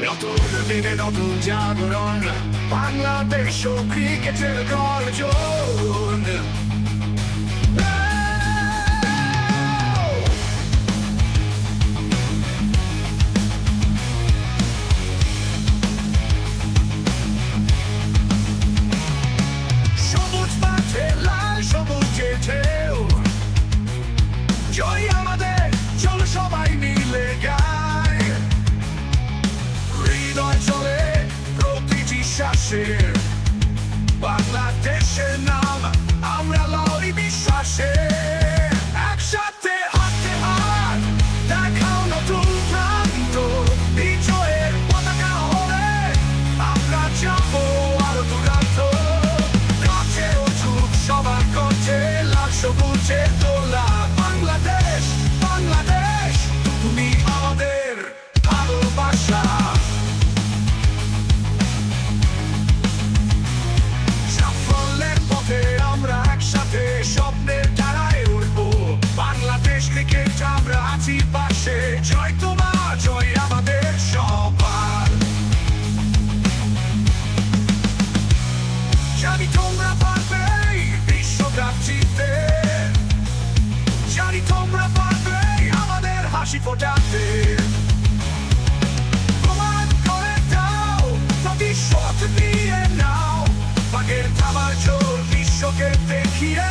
নতুন দিনে নতুন জাগরণ, বাংলাদেশ ও ক্রিকেটের গর্জন। সবুজ মাঠে লাল সবুজের ঢেউ, জয় আমাদের, চল সবাই মিলে গাই। হৃদয় চলে প্রতিটি শ্বাসের, বাংলাদেশের নাম আমরা লড়ি বিশ্বাসে। একসাথে হাতে হাত দেখাও নতুন প্রান্ত, বিজয়ের পতাকা হলে আমরা যাবো আরো দূরান্ত। কাছে উঠুক সবার কণ্ঠে লাল সবুজের দোলা। বাংলাদেশ, বাংলাদেশ, তুমি আমাদের ভালোবাসা। সাফল্যের পথে আমরা একসাথে স্বপ্নের ডানায় উড়বো। বাংলাদেশ ক্রিকেট আমরা আছি পাশে, জয় তোমার, জয় আমাদের সবার। জানি তোমরা পারবে বিশ্বকাপ জিততে, জানি তোমরা পারবে আমাদের হাসি ফোটাতে। প্রমাণ করে দাও, প্রতিশোধ নিয়ে নাও, বাঘের থামার জোর বিশ্বকে দেখিয়ে